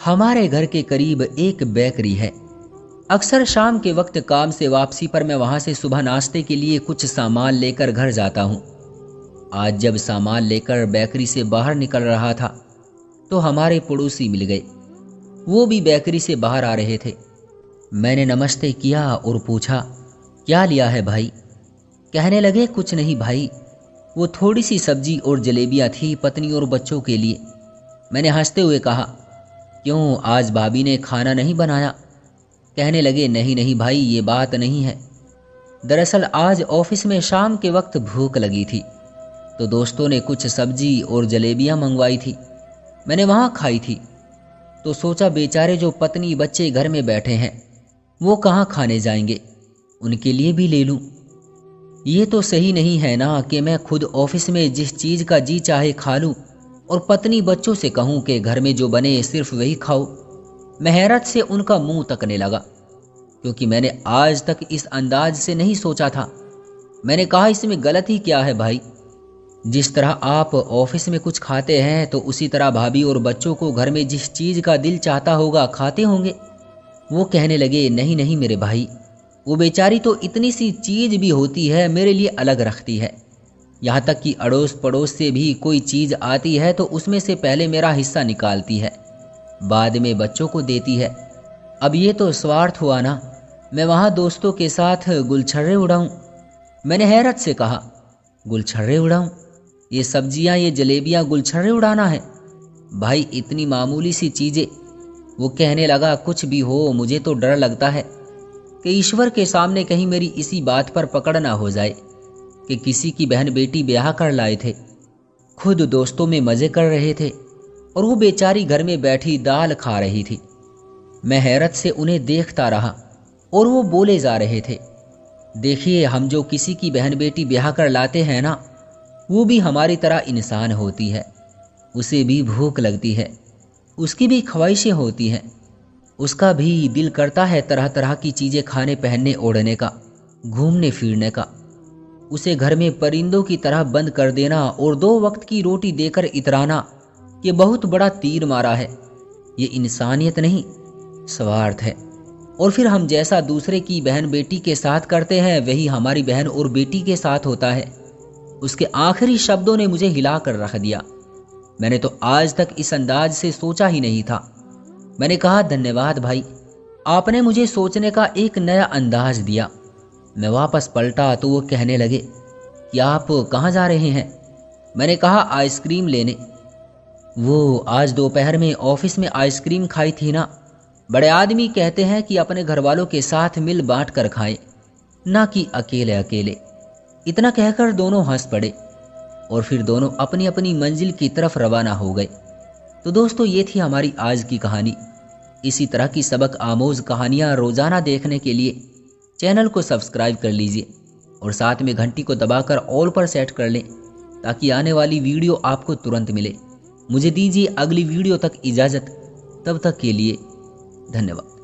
हमारे घर के करीब एक बेकरी है। अक्सर शाम के वक्त काम से वापसी पर मैं वहां से सुबह नाश्ते के लिए कुछ सामान लेकर घर जाता हूँ। आज जब सामान लेकर बेकरी से बाहर निकल रहा था तो हमारे पड़ोसी मिल गए। वो भी बेकरी से बाहर आ रहे थे। मैंने नमस्ते किया और पूछा, क्या लिया है भाई? कहने लगे, कुछ नहीं भाई, वो थोड़ी सी सब्जी और जलेबियाँ थी पत्नी और बच्चों के लिए। मैंने हंसते हुए कहा, क्यों, आज भाभी ने खाना नहीं बनाया? कहने लगे, नहीं नहीं भाई, ये बात नहीं है। दरअसल आज ऑफिस में शाम के वक्त भूख लगी थी तो दोस्तों ने कुछ सब्जी और जलेबियां मंगवाई थी। मैंने वहां खाई थी तो सोचा बेचारे जो पत्नी बच्चे घर में बैठे हैं वो कहाँ खाने जाएंगे, उनके लिए भी ले लूं। ये तो सही नहीं है ना कि मैं खुद ऑफिस में जिस चीज़ का जी चाहे खा लूं और पत्नी बच्चों से कहूं कि घर में जो बने सिर्फ वही खाओ। मैं हैरत से उनका मुंह तकने लगा क्योंकि मैंने आज तक इस अंदाज से नहीं सोचा था। मैंने कहा, इसमें गलत ही क्या है भाई? जिस तरह आप ऑफिस में कुछ खाते हैं तो उसी तरह भाभी और बच्चों को घर में जिस चीज़ का दिल चाहता होगा खाते होंगे। वो कहने लगे, नहीं नहीं मेरे भाई, वो बेचारी तो इतनी सी चीज़ भी होती है मेरे लिए अलग रखती है। यहाँ तक कि अड़ोस पड़ोस से भी कोई चीज़ आती है तो उसमें से पहले मेरा हिस्सा निकालती है, बाद में बच्चों को देती है। अब ये तो स्वार्थ हुआ ना। मैं वहाँ दोस्तों के साथ गुलछर्रे उड़ाऊँ? मैंने हैरत से कहा, गुलछर्रे उड़ाऊँ? ये सब्जियाँ, ये जलेबियाँ, गुलछर्रे उड़ाना है? भाई इतनी मामूली सी चीज़ें। वो कहने लगा, कुछ भी हो, मुझे तो डर लगता है कि ईश्वर के सामने कहीं मेरी इसी बात पर पकड़ ना हो जाए कि किसी की बहन बेटी ब्याह कर लाए थे, खुद दोस्तों में मज़े कर रहे थे और वो बेचारी घर में बैठी दाल खा रही थी। मैं हैरत से उन्हें देखता रहा और वो बोले जा रहे थे, देखिए, हम जो किसी की बहन बेटी ब्याह कर लाते हैं ना, वो भी हमारी तरह इंसान होती है। उसे भी भूख लगती है, उसकी भी ख्वाहिशें होती हैं, उसका भी दिल करता है तरह तरह की चीज़ें खाने, पहनने, ओढ़ने का, घूमने फिरने का। उसे घर में परिंदों की तरह बंद कर देना और 2 वक्त की रोटी देकर इतराना, ये बहुत बड़ा तीर मारा है। ये इंसानियत नहीं, स्वार्थ है। और फिर हम जैसा दूसरे की बहन बेटी के साथ करते हैं वही हमारी बहन और बेटी के साथ होता है। उसके आखिरी शब्दों ने मुझे हिला कर रख दिया। मैंने तो आज तक इस अंदाज से सोचा ही नहीं था। मैंने कहा, धन्यवाद भाई, आपने मुझे सोचने का एक नया अंदाज दिया। मैं वापस पलटा तो वो कहने लगे कि आप कहाँ जा रहे हैं? मैंने कहा, आइसक्रीम लेने। वो आज दोपहर में ऑफिस में आइसक्रीम खाई थी ना, बड़े आदमी कहते हैं कि अपने घर वालों के साथ मिल बांट कर खाएं, ना कि अकेले अकेले। इतना कहकर दोनों हंस पड़े और फिर दोनों अपनी अपनी मंजिल की तरफ रवाना हो गए। तो दोस्तों, ये थी हमारी आज की कहानी। इसी तरह की सबक आमोज कहानियाँ रोज़ाना देखने के लिए चैनल को सब्सक्राइब कर लीजिए और साथ में घंटी को दबाकर ऑल पर सेट कर लें ताकि आने वाली वीडियो आपको तुरंत मिले। मुझे दीजिए अगली वीडियो तक इजाज़त। तब तक के लिए धन्यवाद।